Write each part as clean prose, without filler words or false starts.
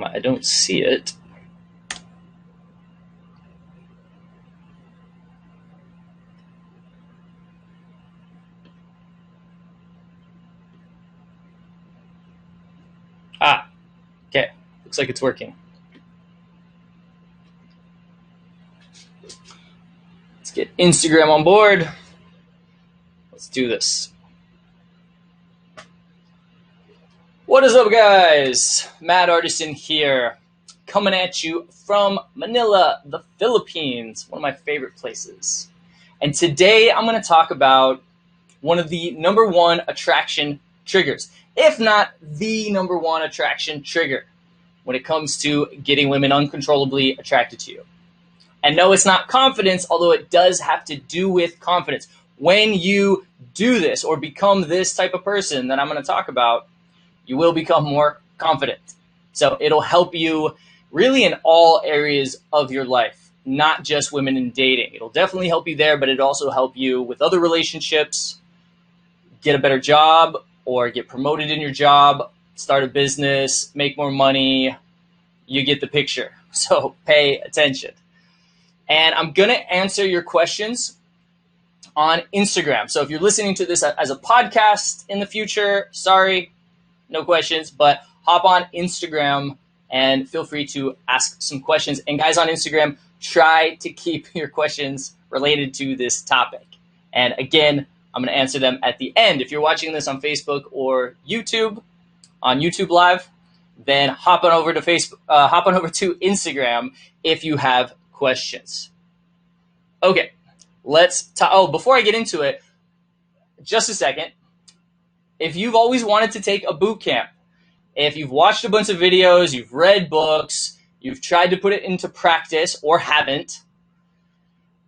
I don't see it. Ah, okay. Looks like it's working. Let's get Instagram on board. Let's do this. What is up, guys? Mad Artisan here, coming at you from Manila, the Philippines, one of my favorite places. And today I'm going to talk about one of the number one attraction triggers, if not the number one attraction trigger when it comes to getting women uncontrollably attracted to you. And no, it's not confidence, although it does have to do with confidence. When you do this or become this type of person that I'm going to talk about, you will become more confident. So it'll help you really in all areas of your life, not just women in dating. It'll definitely help you there, but it'll also help you with other relationships, get a better job or get promoted in your job, start a business, make more money. You get the picture. So pay attention. And I'm going to answer your questions on Instagram. So if you're listening to this as a podcast in the future, sorry, no questions, but hop on Instagram and feel free to ask some questions. And guys on Instagram, try to keep your questions related to this topic. And again, I'm going to answer them at the end. If you're watching this on Facebook or YouTube, on YouTube Live, then hop on over to Instagram if you have questions. Okay, before I get into it, just a second. If you've always wanted to take a boot camp, if you've watched a bunch of videos, you've read books, you've tried to put it into practice or haven't,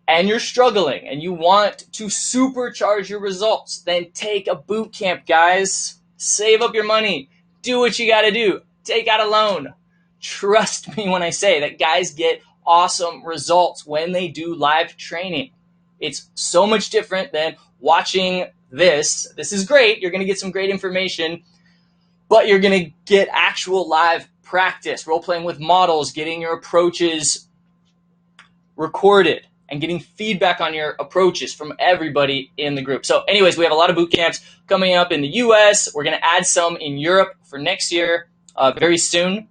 and you're struggling and you want to supercharge your results, then take a boot camp, guys. Save up your money. Do what you got to do. Take out a loan. Trust me when I say that guys get awesome results when they do live training. It's so much different than watching this. This is great. You're going to get some great information, but you're going to get actual live practice, role-playing with models, getting your approaches recorded, and getting feedback on your approaches from everybody in the group. So anyways, we have a lot of boot camps coming up in the US. We're going to add some in Europe for next year very soon.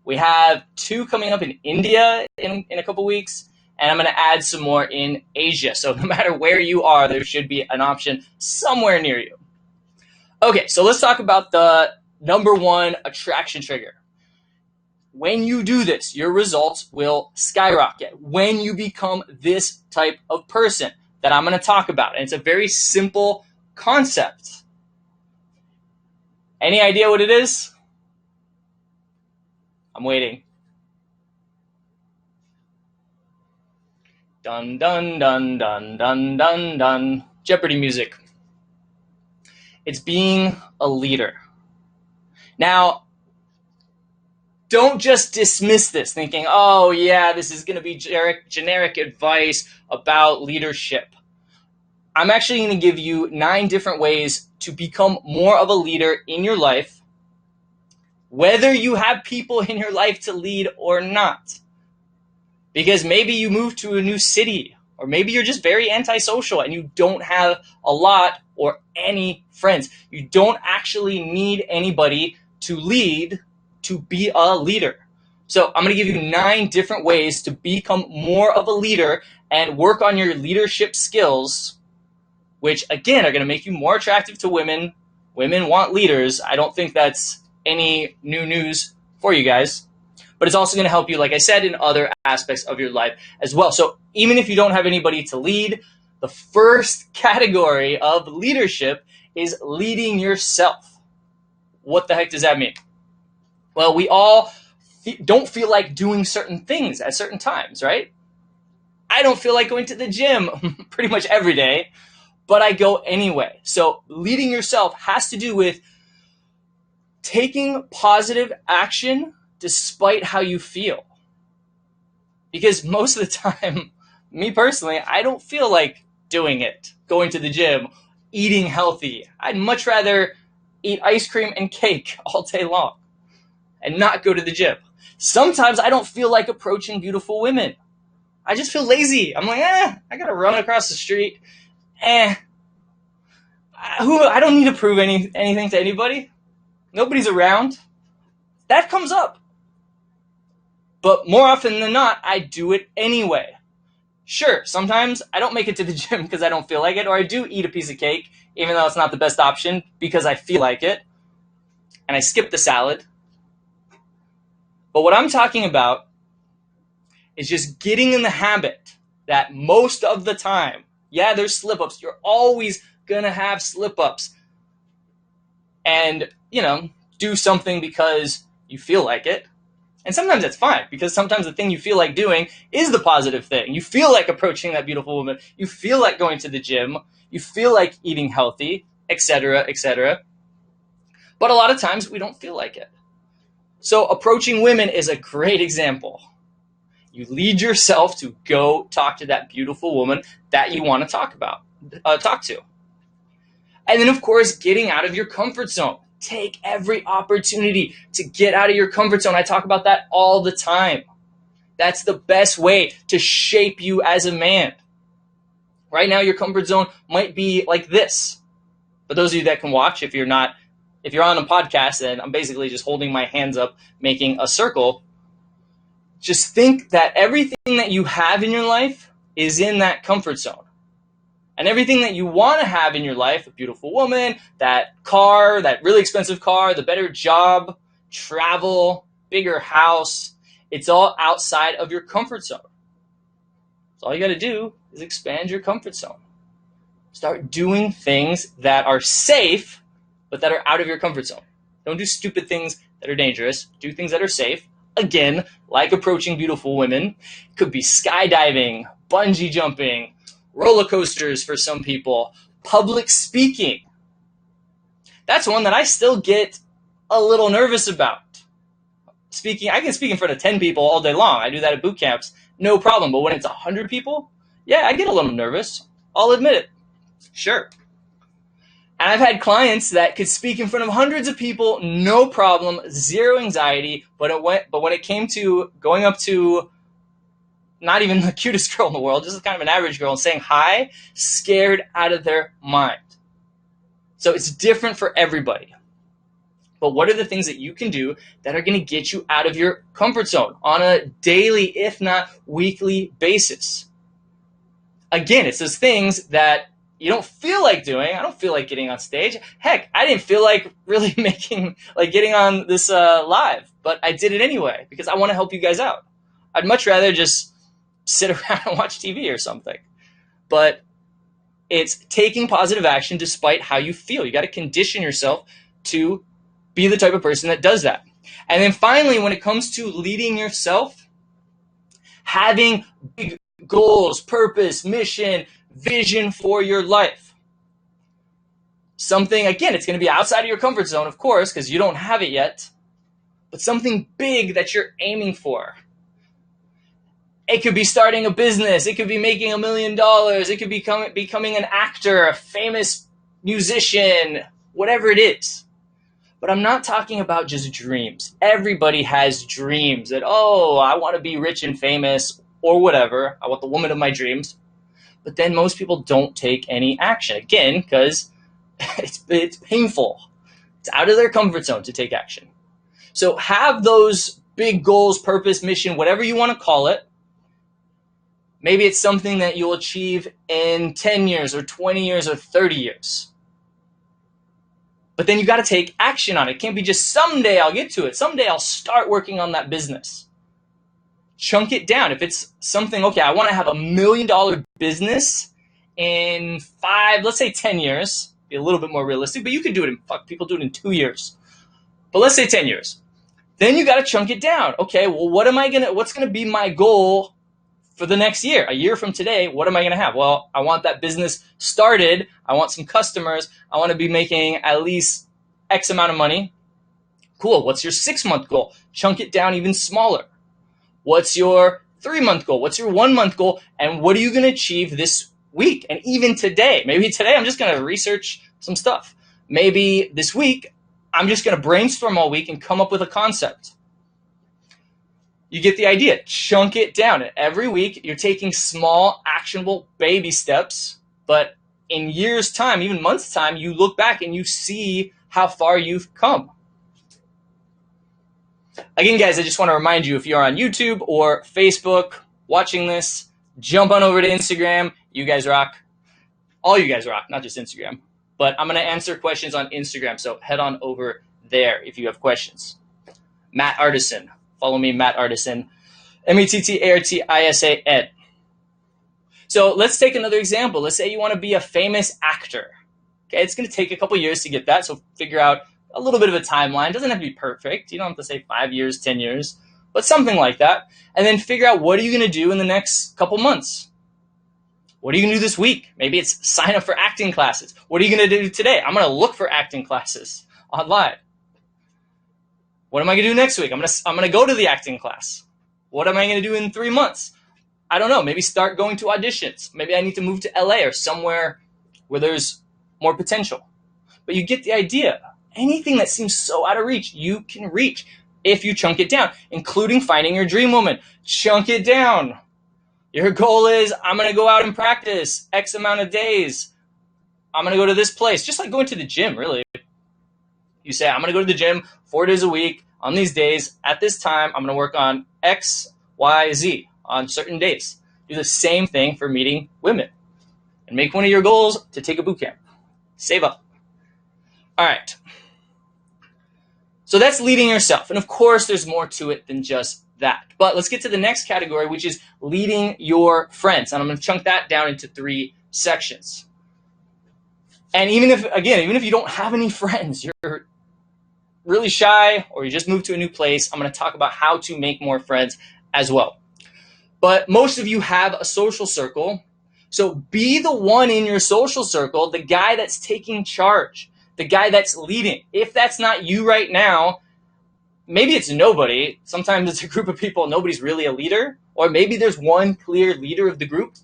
We have 2 coming up in India in a couple weeks. And I'm going to add some more in Asia. So no matter where you are, there should be an option somewhere near you. Okay, so let's talk about the number one attraction trigger. When you do this, your results will skyrocket. When you become this type of person that I'm going to talk about. And it's a very simple concept. Any idea what it is? I'm waiting. Dun, dun, dun, dun, dun, dun, dun. Jeopardy music. It's being a leader. Now, don't just dismiss this thinking, oh yeah, this is going to be generic advice about leadership. I'm actually going to give you 9 different ways to become more of a leader in your life, whether you have people in your life to lead or not. Because maybe you move to a new city, or maybe you're just very antisocial and you don't have a lot or any friends. You don't actually need anybody to lead to be a leader. So I'm going to give you 9 different ways to become more of a leader and work on your leadership skills, which again are going to make you more attractive to women. Women want leaders. I don't think that's any new news for you guys. But it's also going to help you, like I said, in other aspects of your life as well. So even if you don't have anybody to lead, the first category of leadership is leading yourself. What the heck does that mean? Well, we all don't feel like doing certain things at certain times, right? I don't feel like going to the gym pretty much every day, but I go anyway. So leading yourself has to do with taking positive action despite how you feel. Because most of the time, me personally, I don't feel like doing it, going to the gym, eating healthy. I'd much rather eat ice cream and cake all day long and not go to the gym. Sometimes I don't feel like approaching beautiful women. I just feel lazy. I'm like, I gotta run across the street. I don't need to prove anything to anybody. Nobody's around. That comes up. But more often than not, I do it anyway. Sure, sometimes I don't make it to the gym because I don't feel like it, or I do eat a piece of cake, even though it's not the best option, because I feel like it, and I skip the salad. But what I'm talking about is just getting in the habit that most of the time, yeah, there's slip-ups. You're always going to have slip-ups. And, do something because you feel like it. And sometimes that's fine, because sometimes the thing you feel like doing is the positive thing. You feel like approaching that beautiful woman. You feel like going to the gym. You feel like eating healthy, etc., etc. But a lot of times we don't feel like it. So approaching women is a great example. You lead yourself to go talk to that beautiful woman that you want to talk to. And then, of course, getting out of your comfort zone. Take every opportunity to get out of your comfort zone. I talk about that all the time. That's the best way to shape you as a man. Right now, your comfort zone might be like this. But those of you that can watch, if you're on a podcast, and I'm basically just holding my hands up, making a circle, just think that everything that you have in your life is in that comfort zone. And everything that you want to have in your life, a beautiful woman, that car, that really expensive car, the better job, travel, bigger house, it's all outside of your comfort zone. So all you got to do is expand your comfort zone. Start doing things that are safe, but that are out of your comfort zone. Don't do stupid things that are dangerous. Do things that are safe. Again, like approaching beautiful women. It could be skydiving, bungee jumping, roller coasters for some people, public speaking. That's one that I still get a little nervous about. I can speak in front of 10 people all day long. I do that at boot camps, no problem. But when it's 100 people, yeah, I get a little nervous. I'll admit it. Sure. And I've had clients that could speak in front of hundreds of people, no problem, zero anxiety. But when it came to going up to not even the cutest girl in the world, just kind of an average girl, and saying hi, scared out of their mind. So it's different for everybody. But what are the things that you can do that are going to get you out of your comfort zone on a daily, if not weekly basis? Again, it's those things that you don't feel like doing. I don't feel like getting on stage. Heck, I didn't feel like really getting on this live, but I did it anyway because I want to help you guys out. I'd much rather just sit around and watch TV or something. But it's taking positive action despite how you feel. You got to condition yourself to be the type of person that does that. And then finally, when it comes to leading yourself, having big goals, purpose, mission, vision for your life. Something, again, it's going to be outside of your comfort zone, of course, because you don't have it yet, but something big that you're aiming for. It could be starting a business. It could be making $1 million. It could be becoming an actor, a famous musician, whatever it is. But I'm not talking about just dreams. Everybody has dreams that, I want to be rich and famous or whatever. I want the woman of my dreams. But then most people don't take any action. Again, because it's painful. It's out of their comfort zone to take action. So have those big goals, purpose, mission, whatever you want to call it. Maybe it's something that you'll achieve in 10 years or 20 years or 30 years. But then you got to take action on it. It can't be just someday I'll get to it. Someday I'll start working on that business. Chunk it down. If it's something, I want to have $1 million business in 10 years. Be a little bit more realistic, but you could do it people do it in 2 years. But let's say 10 years. Then you got to chunk it down. Okay, well, what's going to be my goal for the next year? A year from today, what am I going to have? Well, I want that business started. I want some customers. I want to be making at least X amount of money. Cool. What's your 6-month goal? Chunk it down even smaller. What's your 3-month goal? What's your 1-month goal? And what are you going to achieve this week? And even today, maybe today I'm just going to research some stuff. Maybe this week I'm just going to brainstorm all week and come up with a concept. You get the idea. Chunk it down. And every week, you're taking small, actionable baby steps. But in years' time, even months' time, you look back and you see how far you've come. Again, guys, I just want to remind you, if you're on YouTube or Facebook watching this, jump on over to Instagram. You guys rock. All you guys rock, not just Instagram. But I'm going to answer questions on Instagram, so head on over there if you have questions. Matt Artisan. Follow me, Matt Artisan. Mattartisa Ed. So let's take another example. Let's say you want to be a famous actor. Okay, it's going to take a couple years to get that, so figure out a little bit of a timeline. It doesn't have to be perfect. You don't have to say 5 years, 10 years, but something like that. And then figure out, what are you going to do in the next couple months? What are you going to do this week? Maybe it's sign up for acting classes. What are you going to do today? I'm going to look for acting classes online. What am I going to do next week? I'm going to go to the acting class. What am I going to do in 3 months? I don't know. Maybe start going to auditions. Maybe I need to move to LA or somewhere where there's more potential. But you get the idea. Anything that seems so out of reach, you can reach if you chunk it down, including finding your dream woman. Chunk it down. Your goal is, I'm going to go out and practice X amount of days. I'm going to go to this place. Just like going to the gym, really. You say, I'm going to go to the gym 4 days a week on these days. At this time, I'm going to work on X, Y, Z on certain days. Do the same thing for meeting women. And make one of your goals to take a boot camp. Save up. All right. So that's leading yourself. And of course, there's more to it than just that. But let's get to the next category, which is leading your friends. And I'm going to chunk that down into 3 sections. And even if you don't have any friends, you're really shy, or you just moved to a new place, I'm going to talk about how to make more friends as well. But most of you have a social circle. So be the one in your social circle, the guy that's taking charge, the guy that's leading. If that's not you right now, maybe it's nobody. Sometimes it's a group of people, nobody's really a leader. Or maybe there's one clear leader of the group.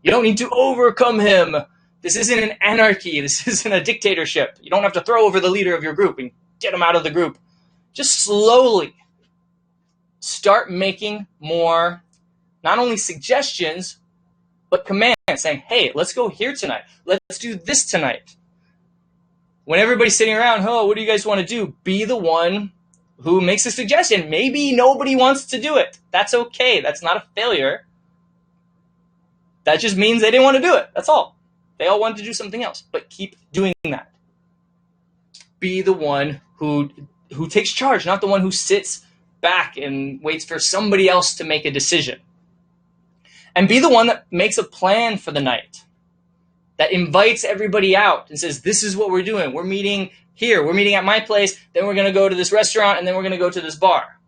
You don't need to overcome him. This isn't an anarchy. This isn't a dictatorship. You don't have to throw over the leader of your group and get him out of the group. Just slowly start making more, not only suggestions, but commands, saying, hey, let's go here tonight. Let's do this tonight. When everybody's sitting around, oh, what do you guys want to do? Be the one who makes a suggestion. Maybe nobody wants to do it. That's okay. That's not a failure. That just means they didn't want to do it. That's all. They all wanted to do something else. But keep doing that. Be the one who takes charge, not the one who sits back and waits for somebody else to make a decision. And be the one that makes a plan for the night, that invites everybody out and says, this is what we're doing. We're meeting here. We're meeting at my place. Then we're going to go to this restaurant, and then we're going to go to this bar.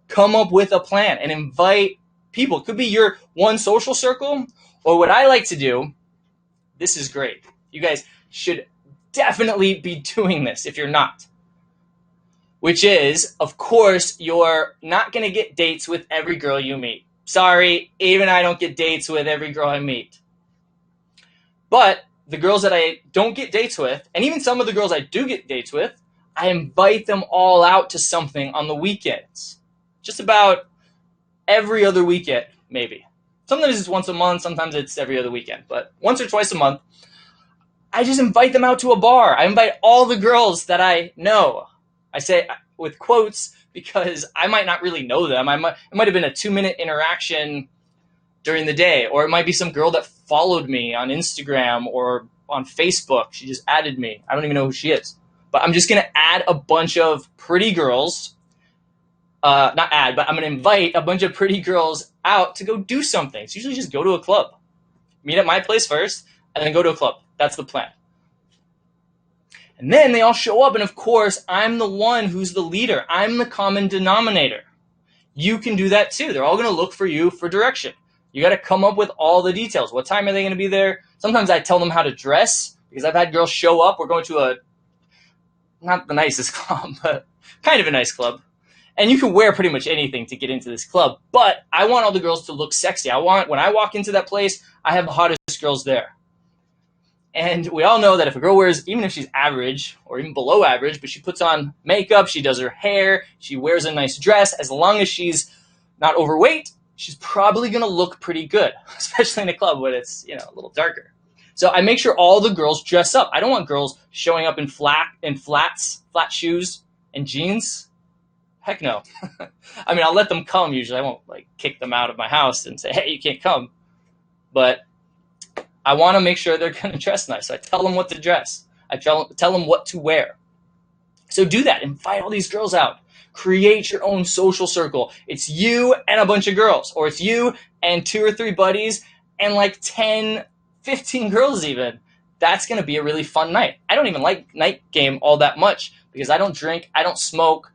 Come up with a plan and invite people. It could be your one social circle, or what I like to do, this is great. You guys should definitely be doing this if you're not. Which is, of course, you're not going to get dates with every girl you meet. Sorry, even I don't get dates with every girl I meet. But the girls that I don't get dates with, and even some of the girls I do get dates with, I invite them all out to something on the weekends. Just about every other weekend, maybe. Sometimes it's once a month, sometimes it's every other weekend. But once or twice a month, I just invite them out to a bar. I invite all the girls that I know. I say with quotes because I might not really know them. It might have been a 2-minute interaction during the day, or it might be some girl that followed me on Instagram or on Facebook. She just added me. I don't even know who she is. But I'm just going to add a bunch of pretty girls. But I'm going to invite a bunch of pretty girls out to go do something. It's usually just go to a club. Meet at my place first, and then go to a club. That's the plan. And then they all show up, and of course, I'm the one who's the leader. I'm the common denominator. You can do that too. They're all going to look for you for direction. You got to come up with all the details. What time are they going to be there? Sometimes I tell them how to dress, because I've had girls show up. We're going to not the nicest club, but kind of a nice club. And you can wear pretty much anything to get into this club. But I want all the girls to look sexy. When I walk into that place, I have the hottest girls there. And we all know that if a girl wears, even if she's average or even below average, but she puts on makeup, she does her hair, she wears a nice dress, as long as she's not overweight, she's probably going to look pretty good, especially in a club when it's, a little darker. So I make sure all the girls dress up. I don't want girls showing up in flat shoes and jeans. Heck no. I mean, I'll let them come usually. I won't kick them out of my house and say, hey, you can't come. But I want to make sure they're going to dress nice. So I tell them what to dress. I tell them what to wear. So do that. Invite all these girls out. Create your own social circle. It's you and a bunch of girls, or it's you and 2 or 3 buddies and 10, 15 girls even. That's going to be a really fun night. I don't even like night game all that much because I don't drink, I don't smoke.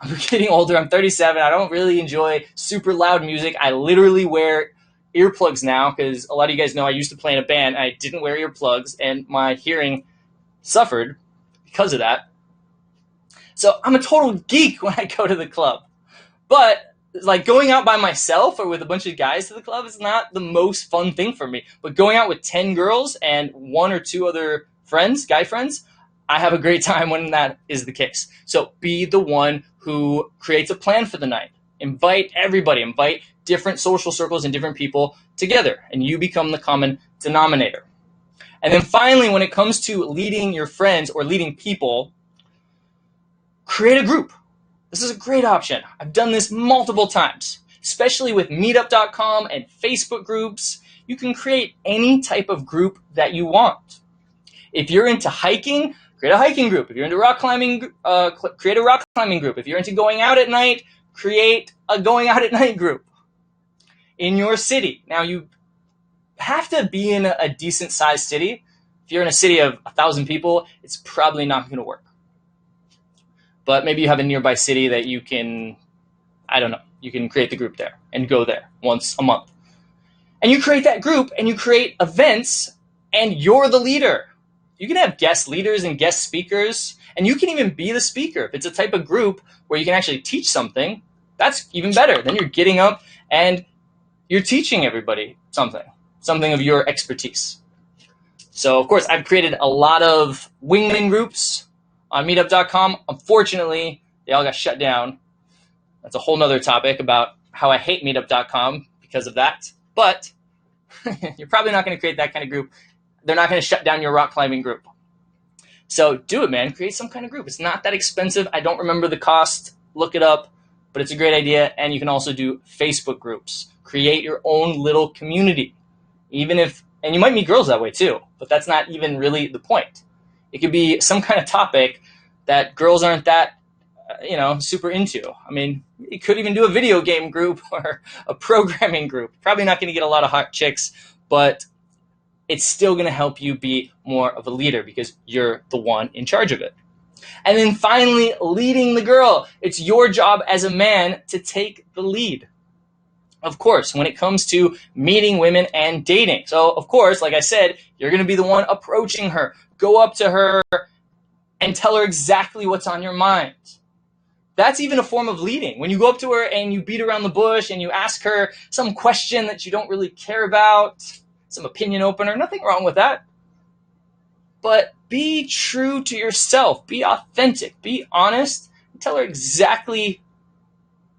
I'm getting older. I'm 37. I don't really enjoy super loud music. I literally wear earplugs now because a lot of you guys know I used to play in a band. I didn't wear earplugs and my hearing suffered because of that. So I'm a total geek when I go to the club. But going out by myself or with a bunch of guys to the club is not the most fun thing for me. But going out with 10 girls and 1 or 2 other friends, guy friends, I have a great time when that is the case. So be the one who creates a plan for the night. Invite everybody. Invite different social circles and different people together, and you become the common denominator. And then finally, when it comes to leading your friends or leading people, create a group. This is a great option. I've done this multiple times, especially with meetup.com and Facebook groups. You can create any type of group that you want. If you're into hiking, create a hiking group. If you're into rock climbing, create a rock climbing group. If you're into going out at night, create a going out at night group in your city. Now, you have to be in a decent sized city. If you're in a city of 1,000 people, it's probably not going to work. But maybe you have a nearby city that you can, you can create the group there and go there once a month. And you create that group and you create events and you're the leader. You can have guest leaders and guest speakers, and you can even be the speaker. If it's a type of group where you can actually teach something, that's even better. Then you're getting up and you're teaching everybody something of your expertise. So, of course, I've created a lot of wingman groups on meetup.com. Unfortunately, they all got shut down. That's a whole nother topic about how I hate meetup.com because of that. But you're probably not going to create that kind of group. They're not going to shut down your rock climbing group. So do it, man. Create some kind of group. It's not that expensive. I don't remember the cost. Look it up. But it's a great idea. And you can also do Facebook groups. Create your own little community. And you might meet girls that way too. But that's not even really the point. It could be some kind of topic that girls aren't that, super into. I mean, you could even do a video game group or a programming group. Probably not going to get a lot of hot chicks, but it's still going to help you be more of a leader because you're the one in charge of it. And then finally, leading the girl. It's your job as a man to take the lead. Of course, when it comes to meeting women and dating. So, of course, like I said, you're going to be the one approaching her. Go up to her and tell her exactly what's on your mind. That's even a form of leading. When you go up to her and you beat around the bush and you ask her some question that you don't really care about, some opinion opener, nothing wrong with that. But be true to yourself. Be authentic. Be honest. And tell her exactly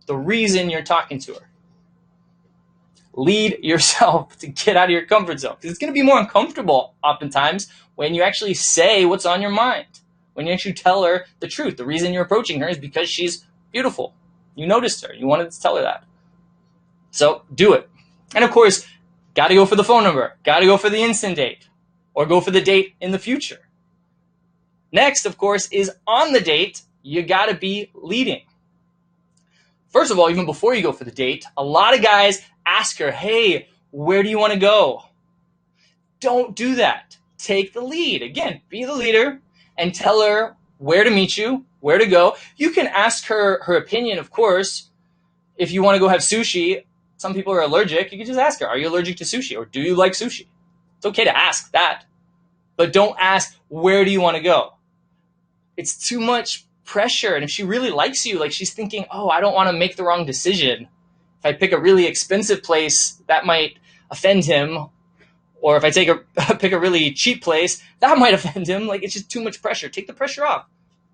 the reason you're talking to her. Lead yourself to get out of your comfort zone. Because it's going to be more uncomfortable oftentimes when you actually say what's on your mind. When you actually tell her the truth. The reason you're approaching her is because she's beautiful. You noticed her. You wanted to tell her that. So do it. And of course, got to go for the phone number. Got to go for the instant date. Or go for the date in the future. Next, of course, is on the date, you got to be leading. First of all, even before you go for the date, a lot of guys ask her, hey, where do you want to go? Don't do that. Take the lead. Again, be the leader and tell her where to meet you, where to go. You can ask her her opinion, of course. If you want to go have sushi, some people are allergic. You can just ask her, are you allergic to sushi? Or do you like sushi? It's okay to ask that. But don't ask, where do you want to go? It's too much pressure. And if she really likes you, she's thinking, oh, I don't want to make the wrong decision. If I pick a really expensive place, that might offend him. Or if I pick a really cheap place, that might offend him. It's just too much pressure. Take the pressure off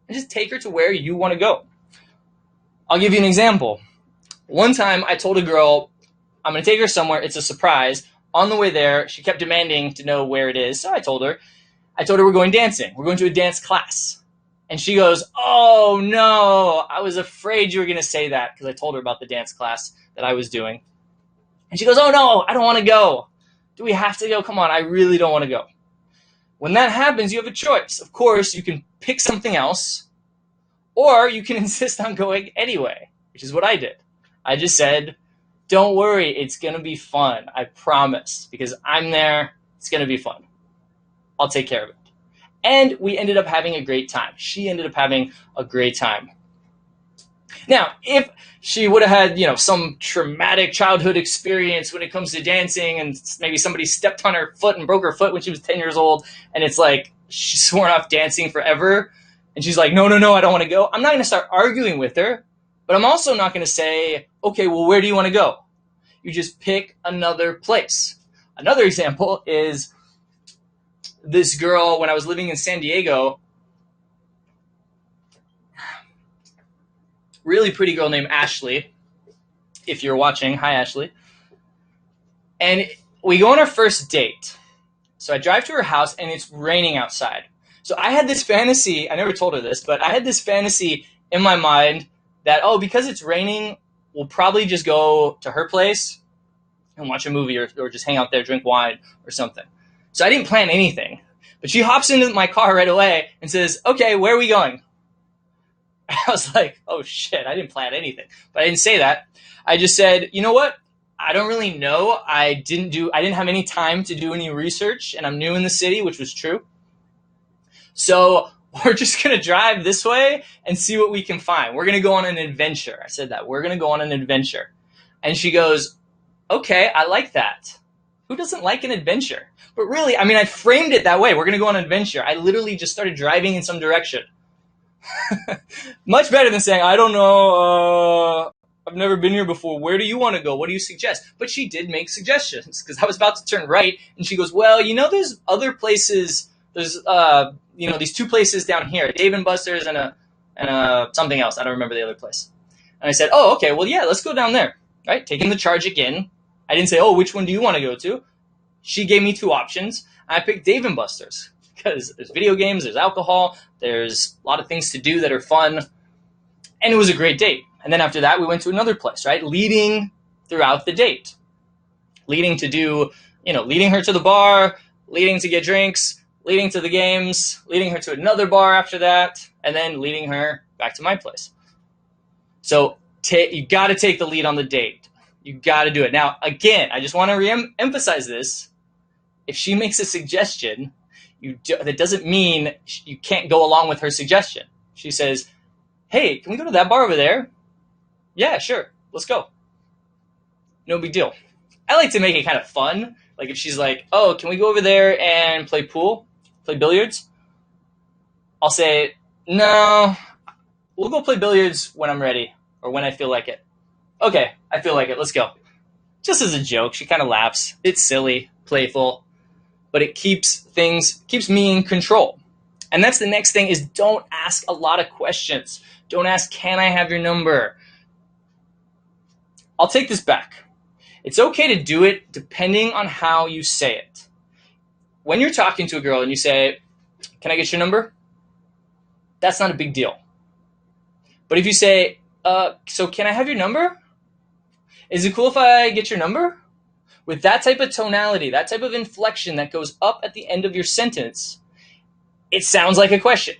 and just take her to where you want to go. I'll give you an example. One time I told a girl, I'm going to take her somewhere. It's a surprise. On the way there, she kept demanding to know where it is. So I told her we're going dancing. We're going to a dance class. And she goes, oh no, I was afraid you were going to say that, because I told her about the dance class that I was doing. And she goes, oh no, I don't want to go. Do we have to go? Come on, I really don't want to go. When that happens, you have a choice. Of course, you can pick something else, or you can insist on going anyway, which is what I did. I just said, don't worry, it's going to be fun. I promise, because I'm there. It's going to be fun. I'll take care of it. And we ended up having a great time. She ended up having a great time. Now, if she would have had, some traumatic childhood experience when it comes to dancing, and maybe somebody stepped on her foot and broke her foot when she was 10 years old, and it's like she's sworn off dancing forever, and she's like, no, I don't want to go. I'm not going to start arguing with her, but I'm also not going to say, okay, well, where do you want to go? You just pick another place. Another example is this girl, when I was living in San Diego, really pretty girl named Ashley. If you're watching, hi Ashley. And we go on our first date. So I drive to her house and it's raining outside. So I had this fantasy, I never told her this, but I had this fantasy in my mind that, because it's raining, we'll probably just go to her place and watch a movie, or just hang out there, drink wine or something. So I didn't plan anything. But she hops into my car right away and says, okay, where are we going? I was like, oh shit, I didn't plan anything. But I didn't say that. I just said, you know what? I don't really know. I didn't have any time to do any research, and I'm new in the city, which was true. So we're just going to drive this way and see what we can find. We're going to go on an adventure. I said that. We're going to go on an adventure. And she goes, okay, I like that. Who doesn't like an adventure? But really, I framed it that way. We're going to go on an adventure. I literally just started driving in some direction. Much better than saying, I don't know, I've never been here before. Where do you want to go? What do you suggest? But she did make suggestions, because I was about to turn right, and she goes, well, there's other places. There's, these two places down here, Dave & Buster's and a something else. I don't remember the other place. And I said, oh, okay, well, yeah, let's go down there. Right? Taking the charge again. I didn't say, oh, which one do you want to go to? She gave me two options. I picked Dave & Buster's, because there's video games, there's alcohol, there's a lot of things to do that are fun, and it was a great date. And then after that, we went to another place, right? Leading throughout the date. Leading to do, leading her to the bar, leading to get drinks, leading to the games, leading her to another bar after that, and then leading her back to my place. So you got to take the lead on the date. You got to do it. Now, again, I just want to re-emphasize this. If she makes a suggestion, that doesn't mean you can't go along with her suggestion. She says, hey, can we go to that bar over there? Yeah, sure. Let's go. No big deal. I like to make it kind of fun. Like if she's like, oh, can we go over there and play pool? Play billiards? I'll say, no, we'll go play billiards when I'm ready, or when I feel like it. Okay, I feel like it. Let's go. Just as a joke. She kind of laughs. It's silly, playful, but it keeps me in control. And that's the next thing, is don't ask a lot of questions. Don't ask, can I have your number? I'll take this back. It's okay to do it depending on how you say it. When you're talking to a girl and you say, can I get your number? That's not a big deal. But if you say, so can I have your number? Is it cool if I get your number? With that type of tonality, that type of inflection that goes up at the end of your sentence, it sounds like a question.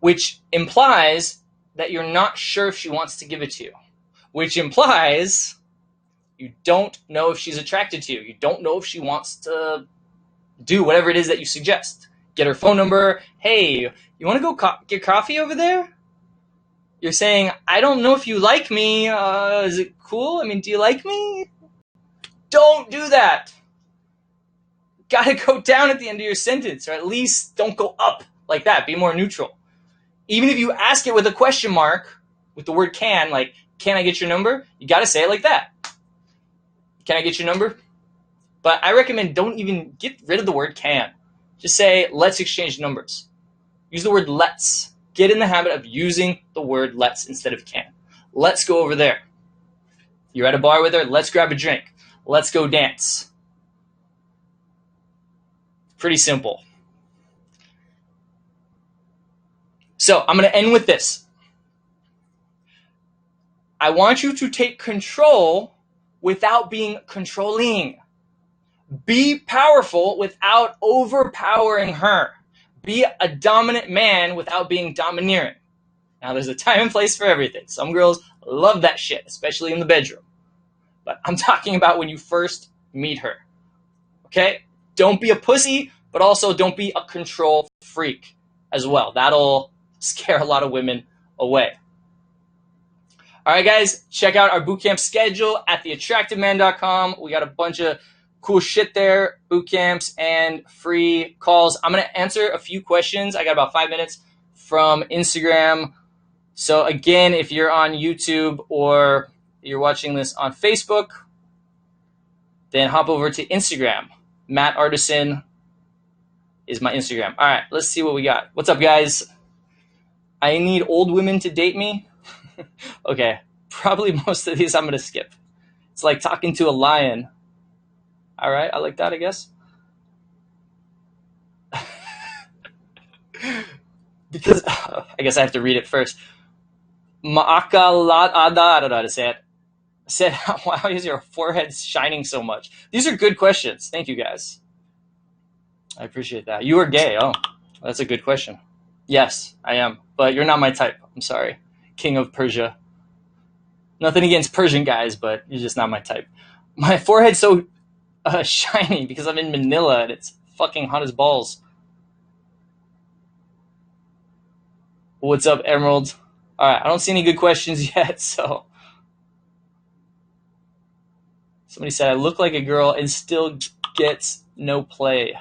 Which implies that you're not sure if she wants to give it to you. Which implies you don't know if she's attracted to you. You don't know if she wants to do whatever it is that you suggest. Get her phone number. Hey, you want to go get coffee over there? You're saying, I don't know if you like me. Is it cool? Do you like me? Don't do that. Gotta go down at the end of your sentence, or at least don't go up like that. Be more neutral. Even if you ask it with a question mark, with the word can, like, can I get your number? You gotta say it like that. Can I get your number? But I recommend don't even get rid of the word can. Just say, let's exchange numbers. Use the word let's. get in the habit of using the word let's instead of can. Let's go over there. You're at a bar with her, let's grab a drink. Let's go dance. Pretty simple. So I'm going to end with this. I want you to take control without being controlling. Be powerful without overpowering her. Be a dominant man without being domineering. Now, there's a time and place for everything. Some girls love that shit, especially in the bedroom. But I'm talking about when you first meet her. Okay? Don't be a pussy, but also don't be a control freak as well. That'll scare a lot of women away. All right, guys, check out our bootcamp schedule at theattractiveman.com. We got a bunch of cool shit there, boot camps and free calls. I'm going to answer a few questions. I got about 5 minutes from Instagram. So again, if you're on YouTube or you're watching this on Facebook, then hop over to Instagram. Matt Artisan is my Instagram. All right, let's see what we got. What's up, guys? I need old women to date me. Okay, probably most of these I'm going to skip. It's like talking to a lion. All right, I like that, I guess. Because I guess I have to read it first. Ma'akalat ada, I don't know how to say it. Said, why is your forehead shining so much? These are good questions. Thank you, guys. I appreciate that. You are gay. Oh, that's a good question. Yes, I am. But you're not my type. I'm sorry. King of Persia. Nothing against Persian guys, but you're just not my type. My forehead's so shiny because I'm in Manila and it's fucking hot as balls. What's up, Emerald? All right, I don't see any good questions yet, so. Somebody said, I look like a girl and still gets no play.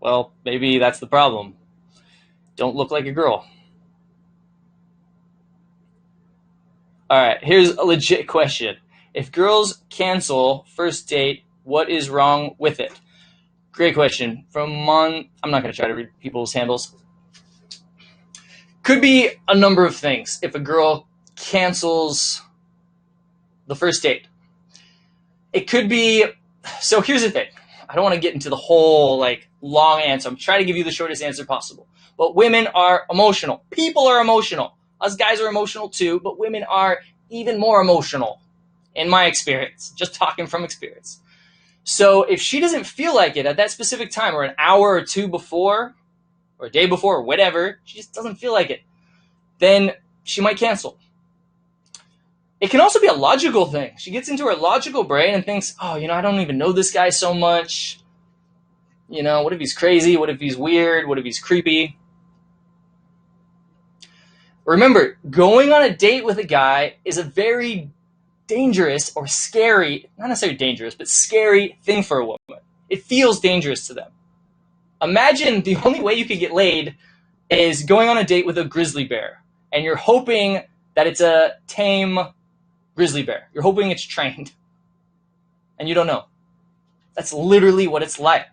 Well, maybe that's the problem. Don't look like a girl. All right, here's a legit question. If girls cancel first date, what is wrong with it? Great question. I'm not going to try to read people's handles. Could be a number of things if a girl cancels the first date. It could be, so here's the thing. I don't want to get into the whole long answer. I'm trying to give you the shortest answer possible. But women are emotional. People are emotional. Us guys are emotional too, but women are even more emotional, in my experience, just talking from experience. So if she doesn't feel like it at that specific time, or an hour or two before, or a day before, or whatever, she just doesn't feel like it, then she might cancel. It can also be a logical thing. She gets into her logical brain and thinks, oh, I don't even know this guy so much. What if he's crazy? What if he's weird? What if he's creepy? Remember, going on a date with a guy is a very dangerous or scary, not necessarily dangerous, but scary thing for a woman. It feels dangerous to them. Imagine the only way you could get laid is going on a date with a grizzly bear, and you're hoping that it's a tame grizzly bear. You're hoping it's trained, and you don't know. That's literally what it's like.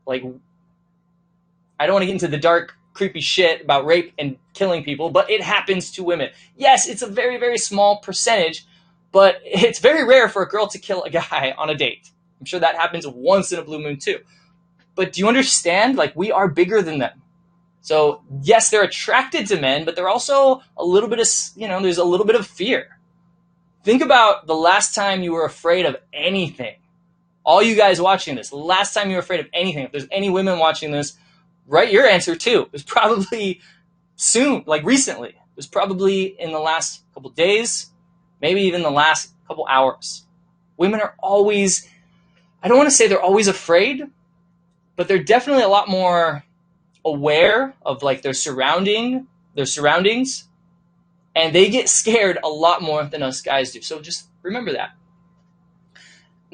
I don't want to get into the dark, creepy shit about rape and killing people, but it happens to women. Yes, it's a very, very small percentage, but it's very rare for a girl to kill a guy on a date. I'm sure that happens once in a blue moon too. But do you understand? We are bigger than them. So yes, they're attracted to men, but they're also a little bit of, there's a little bit of fear. Think about the last time you were afraid of anything. All you guys watching this, last time you were afraid of anything. If there's any women watching this, write your answer too. It was probably soon, recently. It was probably in the last couple days, maybe even the last couple hours. Women are always, I don't want to say they're always afraid, but they're definitely a lot more aware of their surroundings, and they get scared a lot more than us guys do. So just remember that.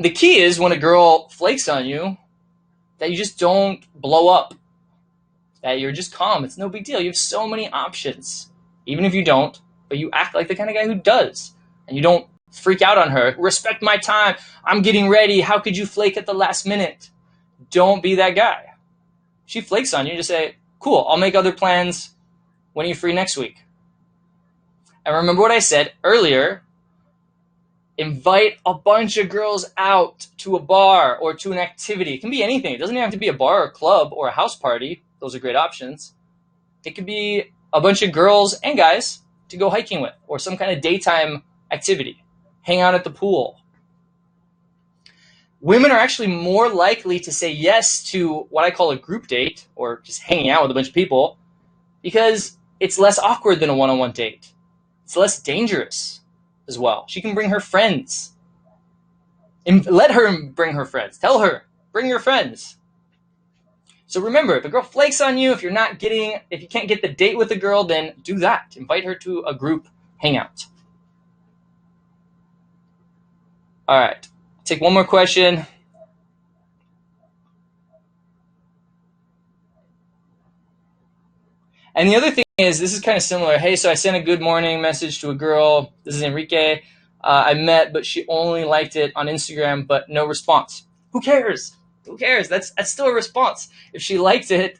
The key is when a girl flakes on you, that you just don't blow up, that you're just calm. It's no big deal. You have so many options, even if you don't, but you act like the kind of guy who does, and you don't freak out on her. Respect my time. I'm getting ready. How could you flake at the last minute? Don't be that guy. She flakes on you, just say, Cool, I'll make other plans. When are you free next week? And remember what I said earlier, invite a bunch of girls out to a bar or to an activity. It can be anything. It doesn't even have to be a bar or a club or a house party. Those are great options. It could be a bunch of girls and guys to go hiking with, or some kind of daytime activity. Hang out at the pool. Women are actually more likely to say yes to what I call a group date, or just hanging out with a bunch of people, because it's less awkward than a one-on-one date. It's less dangerous as well. She can bring her friends. Let her bring her friends. Tell her, bring your friends. So remember, if a girl flakes on you, if you can't get the date with a girl, then do that. Invite her to a group hangout. All right, take one more question. And the other thing is, this is kind of similar. Hey, so I sent a good morning message to a girl. This is Enrique. I met, but she only liked it on Instagram, but no response. Who cares? Who cares? That's still a response. If she liked it,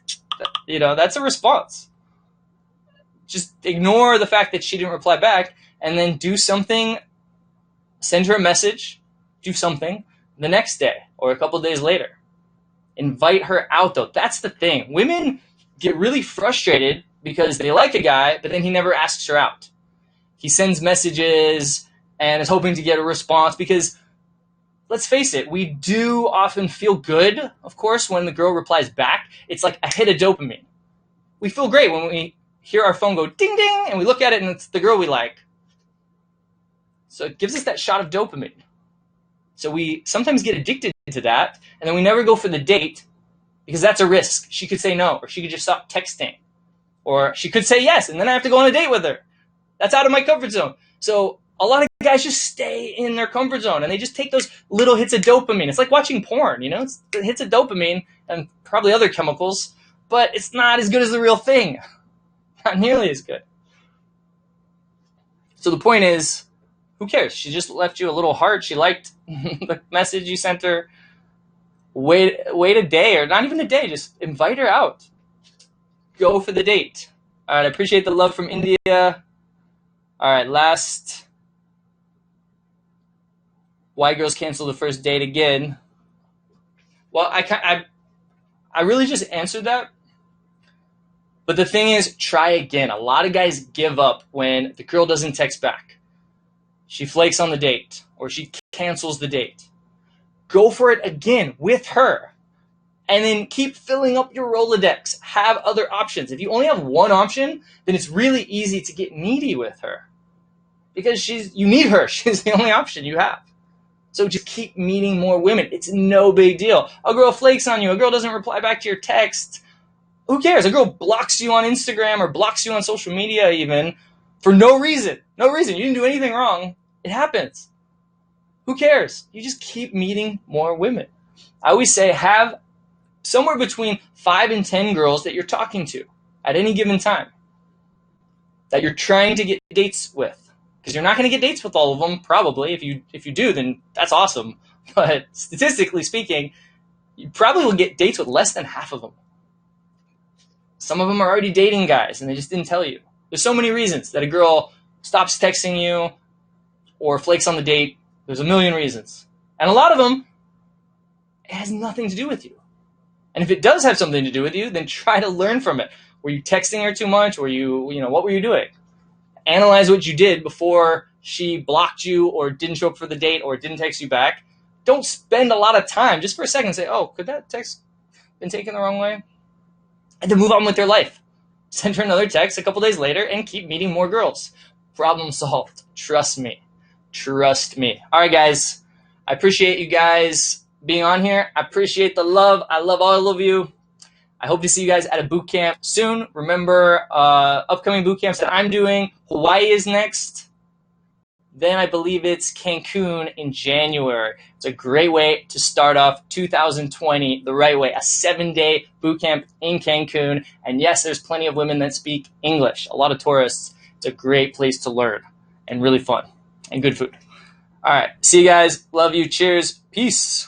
that's a response. Just ignore the fact that she didn't reply back, and then do something. Send her a message. Do something the next day or a couple days later. Invite her out, though. That's the thing. Women get really frustrated because they like a guy, but then he never asks her out. He sends messages and is hoping to get a response because, let's face it, we do often feel good, of course, when the girl replies back. It's like a hit of dopamine. We feel great when we hear our phone go ding, ding, and we look at it and it's the girl we like. So it gives us that shot of dopamine. So we sometimes get addicted to that, and then we never go for the date because that's a risk. She could say no, or she could just stop texting. Or she could say yes, and then I have to go on a date with her. That's out of my comfort zone. So a lot of guys just stay in their comfort zone, and they just take those little hits of dopamine. It's like watching porn, It's the hits of dopamine and probably other chemicals, but it's not as good as the real thing. Not nearly as good. So the point is, who cares? She just left you a little heart. She liked the message you sent her. Wait a day, or not even a day. Just invite her out. Go for the date. All right, I appreciate the love from India. All right, last. Why girls cancel the first date again? Well, I really just answered that. But the thing is, try again. A lot of guys give up when the girl doesn't text back. She flakes on the date, or she cancels the date. Go for it again with her. And then keep filling up your Rolodex. Have other options. If you only have one option, then it's really easy to get needy with her. Because you need her. She's the only option you have. So just keep meeting more women. It's no big deal. A girl flakes on you. A girl doesn't reply back to your text. Who cares? A girl blocks you on Instagram or blocks you on social media even for no reason. No reason. You didn't do anything wrong. It happens. Who cares? You just keep meeting more women. I always say have somewhere between 5 and 10 girls that you're talking to at any given time that you're trying to get dates with. Because you're not going to get dates with all of them, probably. If you do, then that's awesome. But statistically speaking, you probably will get dates with less than half of them. Some of them are already dating guys, and they just didn't tell you. There's so many reasons that a girl stops texting you or flakes on the date. There's a million reasons. And a lot of them, it has nothing to do with you. And if it does have something to do with you, then try to learn from it. Were you texting her too much? What were you doing? Analyze what you did before she blocked you or didn't show up for the date or didn't text you back. Don't spend a lot of time just for a second say, oh, could that text been taken the wrong way? And then move on with your life. Send her another text a couple days later and keep meeting more girls. Problem solved. Trust me. Trust me. All right, guys. I appreciate you guys being on here. I appreciate the love. I love all of you. I hope to see you guys at a boot camp soon. Remember, upcoming boot camps that I'm doing. Hawaii is next. Then I believe it's Cancun in January. It's a great way to start off 2020 the right way. A 7-day boot camp in Cancun. And yes, there's plenty of women that speak English. A lot of tourists. It's a great place to learn and really fun and good food. All right. See you guys. Love you. Cheers. Peace.